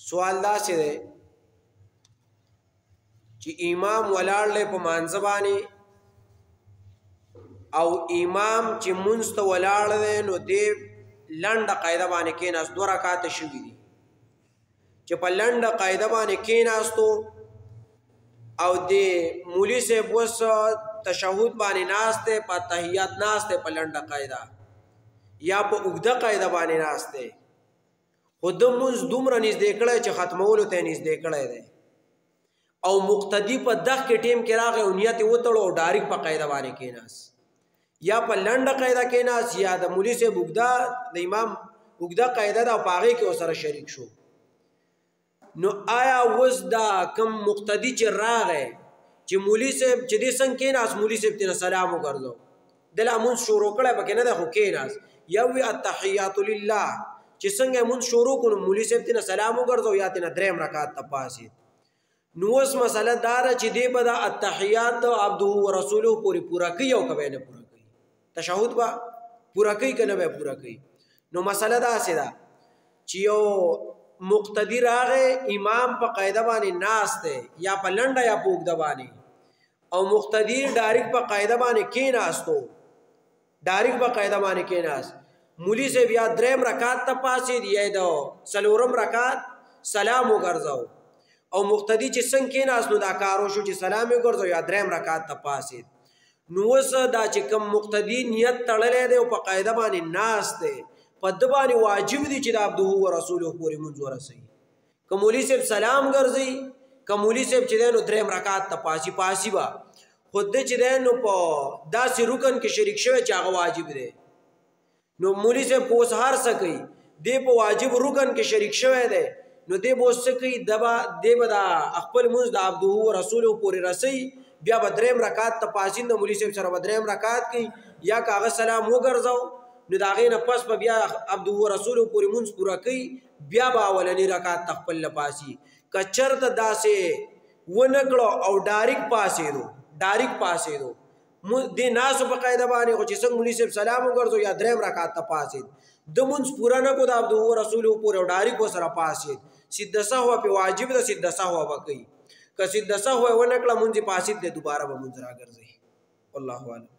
سوال داسې دی چې امام ولاړ دی په مانځه باندې او امام چې مونځ ته ولاړ دی نو دی لنډه قاعده باندې کېناست 2 رکعاته شوي دي چې په لنډه قاعده باندې کېناستو او د مولوي صاحب اوس تشهد باندې ناست دی په تحیات ناست دی په لنډه قاعده یا په اوږده قاعده باندې ناست دی خو د مونځ دومره نږدې کړی چې ختمولو ته یې نږدې کړی دی او مقتدي په دغه کې ټیم کې راغی او نیت یې وتړو او ډایرکټ په قاعده باندې کېناست یا په لنډه قاعده کېناست یا د مولوي صاحب اوږده د امام اوږده قاعده ده او په هغې کې ورسره شریک شو نو آیا اوس دا کم مقتدي چې راغی چې مولوي صاحب چې دې څنګه کېناست مولوي صاحب ته سلام وګرځو دله مونځ شروع کړی پکې نه دی خو کېناست یا وی التحیات لله چې څنګه مونږ شروع کړو مولوي صاحب ته سلام وګرځو یا ته 3 رکعات ته پاسید نو اوس مسله دا ده چې دی به د التحیات عبده ورسوله پورې پوره کوي او که به نه پوره کوي تشهد به پوره کوي که نه به پوره کوي نو مسله داسې ده چې یو مقتدي راغی امام په قاعده باندې ناست دی یا په لنډه یا په اوږده باندې او مقتدي ډایرکټ په قاعده باندې کېناستو ډایرکټ په قاعده باندې کېناست مولوي صاحب یا 3 رکعات ته پاسید یا د 4 رکعات سلام وګرځاو او مقتدي چې څنګه کېناست نو دا کار وشو چې سلام یې وګرځاو یا 3 رکعات ته پاسید نو اوس دا چې کوم مقتدي نیت تړلی دی او په قاعده باندې ناست دی په ده باندې واجب دي چې د عبده ورسوله پورې مونځ ورسوي که مولوي صاحب سلام ګرځوي که مولوي صاحب چې دی نو 3 رکعات ته پاسي به خو ده چې دی نو په داسې رکن کې شریک شوی چې هغه واجب دی نو مولوي صاحب خو اوس هر څه کوي دی په واجب رکن کې شریک شوی دی نو دی به اوس څه کوي دی به د خپل مونځ د عبده ورسوله پورې رسوي بیا به 3 رکعات ته پاسین د مولوي صاحب سره به 3 رکعات کوي یا که هغه سلام وګرځاو نو د هغې نه پس به بیا عبده ورسوله پورې مونځ پوره کوي بیا به اولني رکعت ته خپل له پاسي که چېرته داسې ونه کړو او ډایرکټ پاسېدو دې ناسو په قاعده باندې خو چې څنګه مولوي صاحب سلام وګرځو یا 3 رکعات ته پاسید د مونځ پوره نه کړو د عبده ورسوله پورې او ډایرکټ ورسره پاسید سیده سهو پې واجب ده سیده سهو به کوي که سیده سهو یې ونه کړه مونځ یې پاسید دی دوباره به مونځ راګرځوي والله اعلم